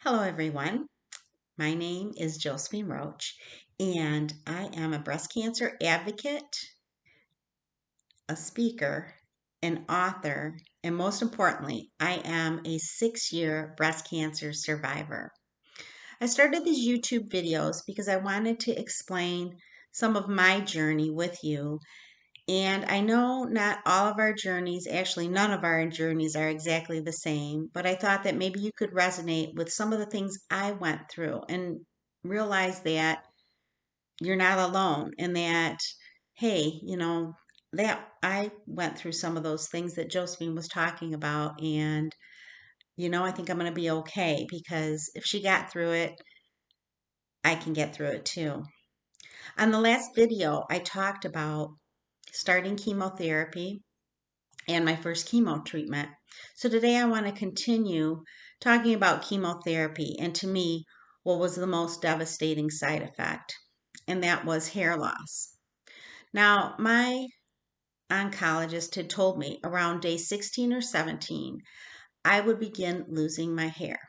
Hello, everyone. My name is Josephine Roach, and I am a breast cancer advocate, a speaker, an author, and most importantly, I am a 6-year breast cancer survivor. I started these YouTube videos because I wanted to explain some of my journey with you. And I know not all of our journeys, actually, none of our journeys are exactly the same, but I thought that maybe you could resonate with some of the things I went through and realize that you're not alone and that, hey, that I went through some of those things that Josephine was talking about. And, I think I'm going to be okay because if she got through it, I can get through it too. On the last video, I talked about starting chemotherapy and my first chemo treatment. So today I want to continue talking about chemotherapy and to me, what was the most devastating side effect, and that was hair loss. Now, my oncologist had told me around day 16 or 17, I would begin losing my hair.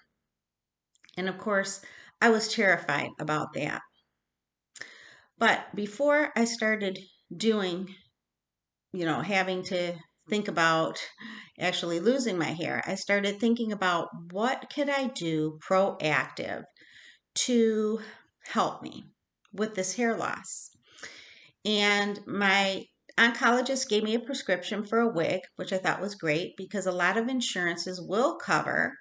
And of course, I was terrified about that. But before I started doing having to think about actually losing my hair, I started thinking about what could I do proactive to help me with this hair loss. And my oncologist gave me a prescription for a wig, which I thought was great because a lot of insurances will cover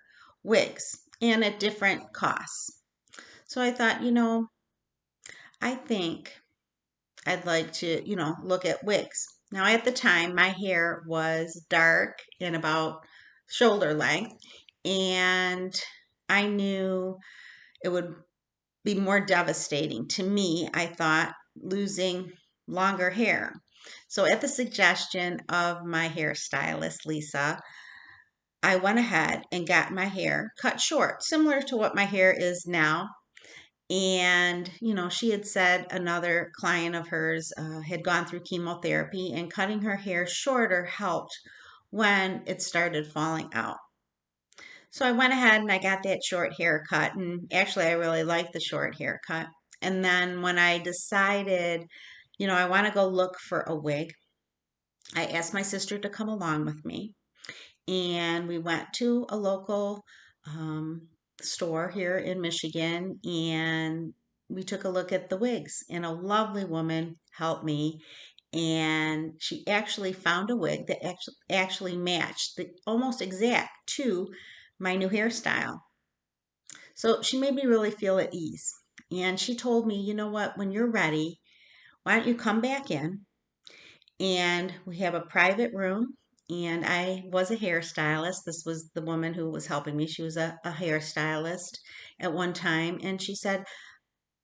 wigs and at different costs. So I thought, I think I'd like to, look at wigs. Now, at the time, my hair was dark and about shoulder length, and I knew it would be more devastating to me, I thought, losing longer hair. So, at the suggestion of my hairstylist, Lisa, I went ahead and got my hair cut short, similar to what my hair is now. And, she had said another client of hers had gone through chemotherapy and cutting her hair shorter helped when it started falling out. So I went ahead and I got that short haircut. And actually, I really liked the short haircut. And then when I decided, I want to go look for a wig, I asked my sister to come along with me. And we went to a local um, store here in Michigan and we took a look at the wigs. And a lovely woman helped me. And she actually found a wig that actually matched the almost exact to my new hairstyle. So she made me really feel at ease. And she told me, you know what, when you're ready, why don't you come back in? And we have a private room. And I was a hairstylist. This was the woman who was helping me. She was a hairstylist at one time. And she said,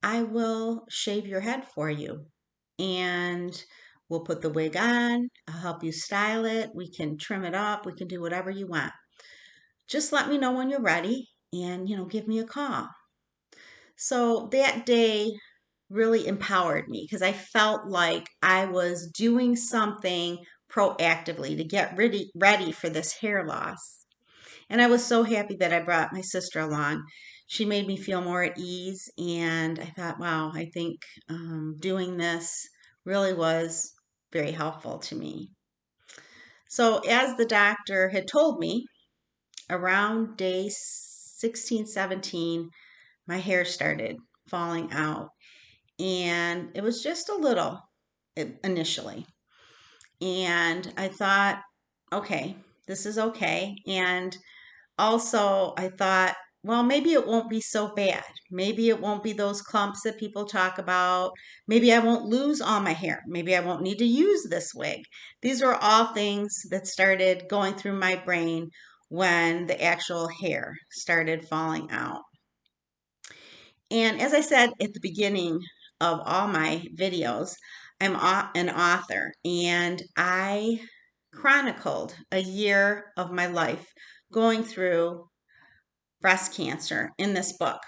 I will shave your head for you. And we'll put the wig on. I'll help you style it. We can trim it up. We can do whatever you want. Just let me know when you're ready and, give me a call. So that day really empowered me because I felt like I was doing something proactively to get ready for this hair loss. And I was so happy that I brought my sister along. She made me feel more at ease. And I thought, wow, I think doing this really was very helpful to me. So, as the doctor had told me, around day 16, 17, my hair started falling out. And it was just a little initially. And I thought, okay, this is okay. And also, I thought, well, maybe it won't be so bad. Maybe it won't be those clumps that people talk about. Maybe I won't lose all my hair. Maybe I won't need to use this wig. These were all things that started going through my brain when the actual hair started falling out. And as I said at the beginning of all my videos, I'm an author and I chronicled a year of my life going through breast cancer in this book.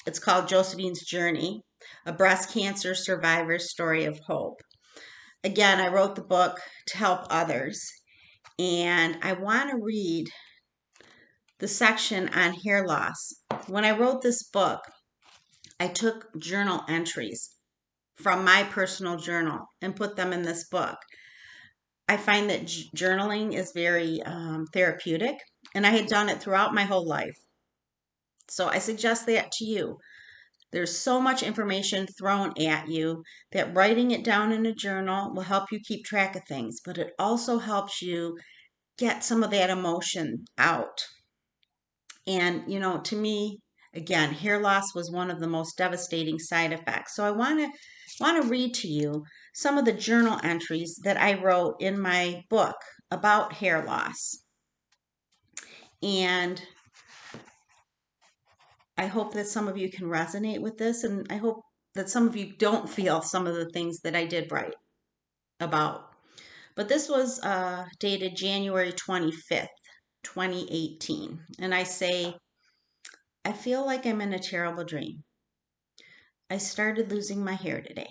It's called Josephine's Journey, a breast cancer survivor's story of hope. Again, I wrote the book to help others, and I want to read the section on hair loss. When I wrote this book, I took journal entries from my personal journal and put them in this book. I find that journaling is very therapeutic, and I had done it throughout my whole life. So I suggest that to you. There's so much information thrown at you that writing it down in a journal will help you keep track of things, but it also helps you get some of that emotion out. And, to me, again, hair loss was one of the most devastating side effects. So I want to read to you some of the journal entries that I wrote in my book about hair loss. And I hope that some of you can resonate with this, and I hope that some of you don't feel some of the things that I did write about. But this was dated January 25th, 2018. And I say, I feel like I'm in a terrible dream. I started losing my hair today.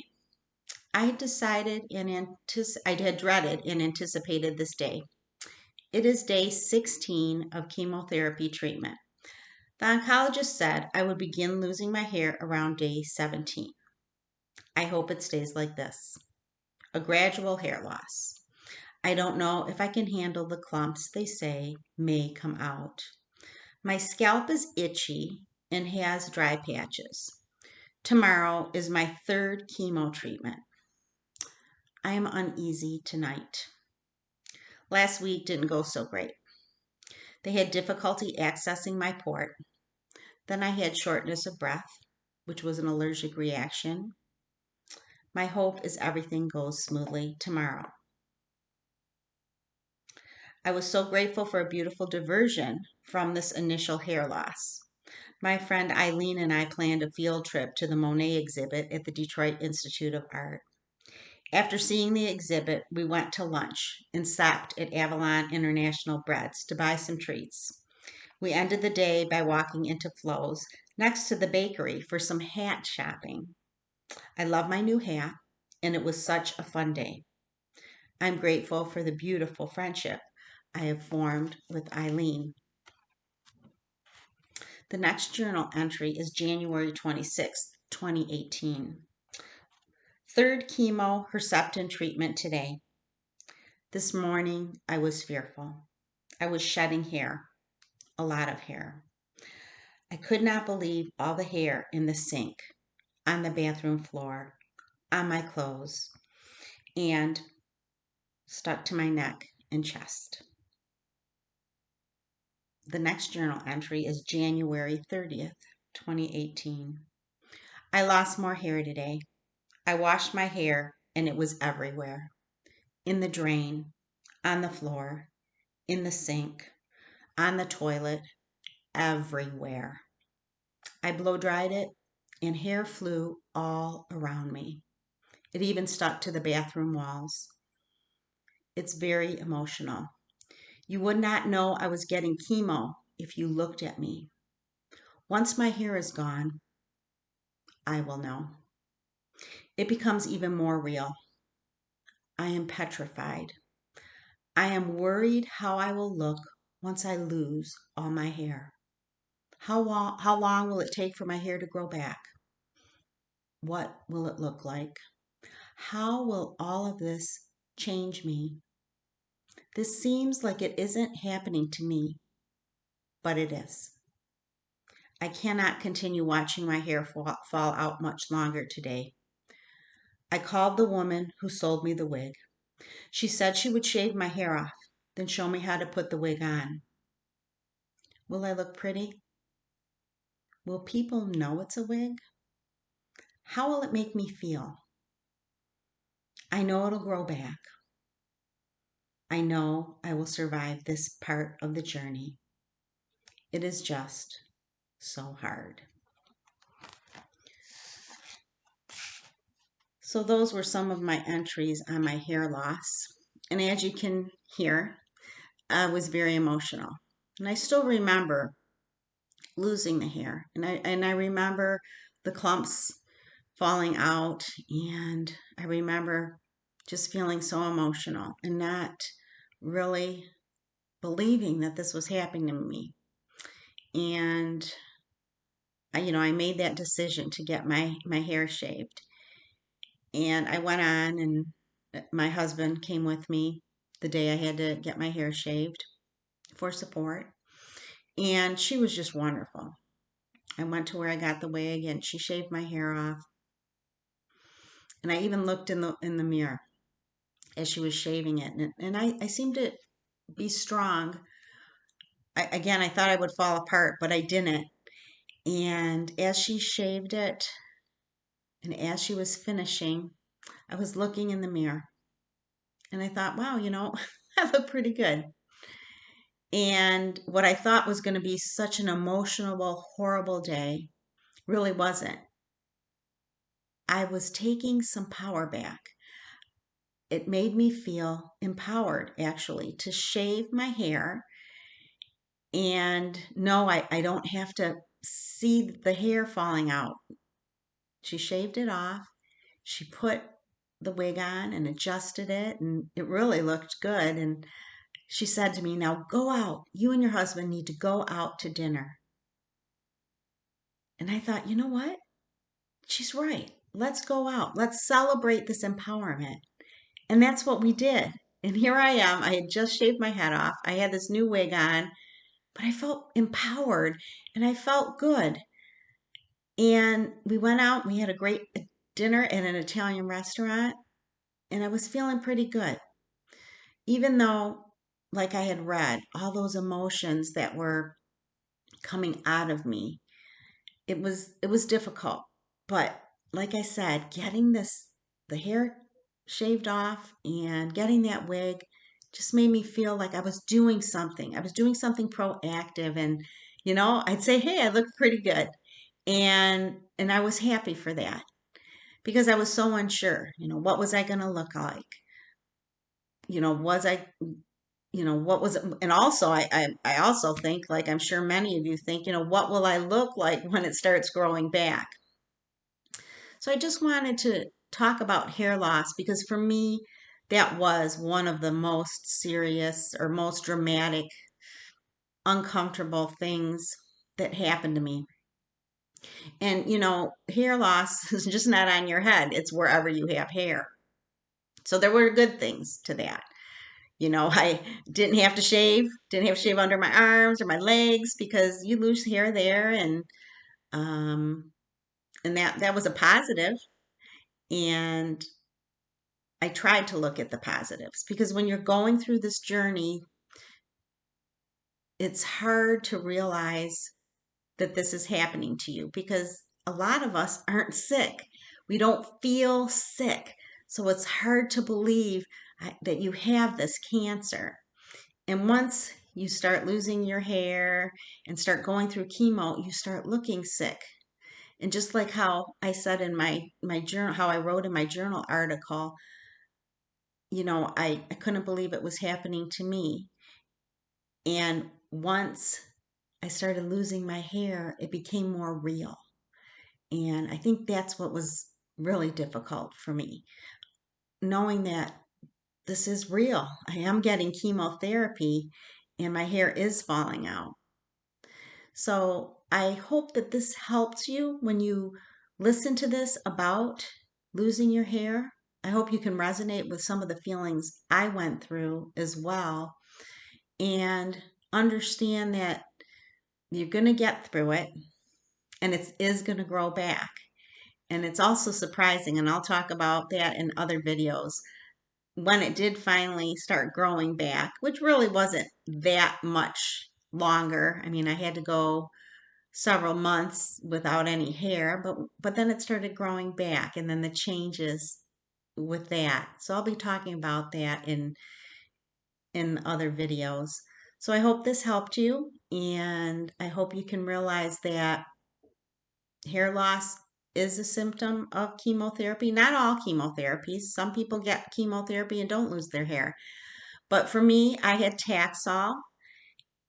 I had dreaded and anticipated this day. It is day 16 of chemotherapy treatment. The oncologist said I would begin losing my hair around day 17. I hope it stays like this. A gradual hair loss. I don't know if I can handle the clumps they say may come out. My scalp is itchy and has dry patches. Tomorrow is my third chemo treatment. I am uneasy tonight. Last week didn't go so great. They had difficulty accessing my port. Then I had shortness of breath, which was an allergic reaction. My hope is everything goes smoothly tomorrow. I was so grateful for a beautiful diversion from this initial hair loss. My friend Eileen and I planned a field trip to the Monet exhibit at the Detroit Institute of Art. After seeing the exhibit, we went to lunch and stopped at Avalon International Breads to buy some treats. We ended the day by walking into Flo's next to the bakery for some hat shopping. I love my new hat, and it was such a fun day. I'm grateful for the beautiful friendship I have formed with Eileen. The next journal entry is January 26, 2018. Third chemo Herceptin treatment today. This morning I was fearful. I was shedding hair, a lot of hair. I could not believe all the hair in the sink, on the bathroom floor, on my clothes, and stuck to my neck and chest. The next journal entry is January 30th, 2018. I lost more hair today. I washed my hair and it was everywhere. In the drain, on the floor, in the sink, on the toilet, everywhere. I blow dried it and hair flew all around me. It even stuck to the bathroom walls. It's very emotional. You would not know I was getting chemo if you looked at me. Once my hair is gone, I will know. It becomes even more real. I am petrified. I am worried how I will look once I lose all my hair. How long will it take for my hair to grow back? What will it look like? How will all of this change me? This seems like it isn't happening to me, but it is. I cannot continue watching my hair fall out much longer today. I called the woman who sold me the wig. She said she would shave my hair off, then show me how to put the wig on. Will I look pretty? Will people know it's a wig? How will it make me feel? I know it'll grow back. I know I will survive this part of the journey. It is just so hard. So those were some of my entries on my hair loss. And as you can hear, I was very emotional. And I still remember losing the hair. And I remember the clumps falling out, and I remember just feeling so emotional and not really believing that this was happening to me. and I made that decision to get my hair shaved. And I went on, and my husband came with me the day I had to get my hair shaved for support. And she was just wonderful. I went to where I got the wig, and she shaved my hair off. And I even looked in the mirror as she was shaving it, and I seemed to be strong. Again, I thought I would fall apart, but I didn't. And as she shaved it, and as she was finishing, I was looking in the mirror, and I thought, wow, I look pretty good. And what I thought was going to be such an emotional, horrible day really wasn't. I was taking some power back. It made me feel empowered, actually, to shave my hair. And no, I don't have to see the hair falling out. She shaved it off. She put the wig on and adjusted it, and it really looked good. And she said to me, now go out. You and your husband need to go out to dinner. And I thought, you know what? She's right. Let's go out. Let's celebrate this empowerment. And that's what we did. And here I am. I had just shaved my head off. I had this new wig on, but I felt empowered and I felt good. And we went out. We had a great dinner at an Italian restaurant, and I was feeling pretty good. Even though, like I had read, all those emotions that were coming out of me, it was difficult. But like I said, getting the hair shaved off and getting that wig just made me feel like I was doing something. I was doing something proactive, and I'd say, "Hey, I look pretty good." And I was happy for that because I was so unsure. What was I going to look like? Was I what was it? And also I also think, like I'm sure many of you think, what will I look like when it starts growing back? So I just wanted to talk about hair loss because for me, that was one of the most serious or most dramatic, uncomfortable things that happened to me. And hair loss is just not on your head, it's wherever you have hair. So there were good things to that. I didn't have to shave under my arms or my legs because you lose hair there, um, and that was a positive. And I tried to look at the positives because when you're going through this journey, it's hard to realize that this is happening to you because a lot of us aren't sick. We don't feel sick. So it's hard to believe that you have this cancer. And once you start losing your hair and start going through chemo, you start looking sick. And just like how I said in my journal, how I wrote in my journal article, I couldn't believe it was happening to me. And once I started losing my hair, it became more real. And I think that's what was really difficult for me, knowing that this is real. I am getting chemotherapy and my hair is falling out. So I hope that this helps you when you listen to this about losing your hair. I hope you can resonate with some of the feelings I went through as well and understand that you're going to get through it and it is going to grow back. And it's also surprising, and I'll talk about that in other videos, when it did finally start growing back, which really wasn't that much longer. I mean, I had to go several months without any hair, but then it started growing back, and then the changes with that. So I'll be talking about that in other videos. So I hope this helped you, and I hope you can realize that hair loss is a symptom of chemotherapy. Not all chemotherapies. Some people get chemotherapy and don't lose their hair. But for me, I had Taxol.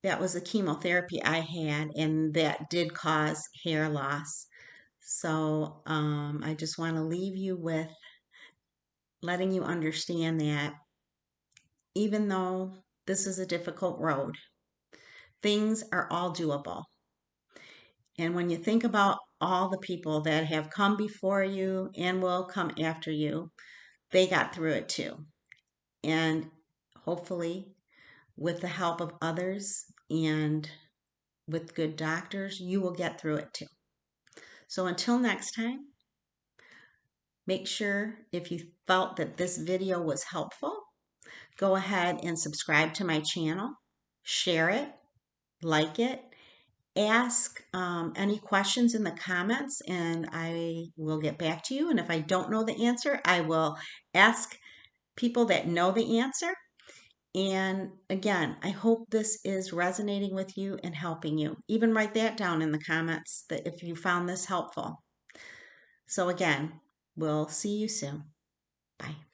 That was the chemotherapy I had, and that did cause hair loss. So I just want to leave you with letting you understand that even though this is a difficult road, things are all doable. And when you think about all the people that have come before you and will come after you, they got through it too. And hopefully, with the help of others and with good doctors, you will get through it too. So until next time, make sure if you felt that this video was helpful, go ahead and subscribe to my channel, share it, like it, ask any questions in the comments, and I will get back to you. And if I don't know the answer, I will ask people that know the answer. And again, I hope this is resonating with you and helping you. Even write that down in the comments that if you found this helpful. So again, we'll see you soon. Bye.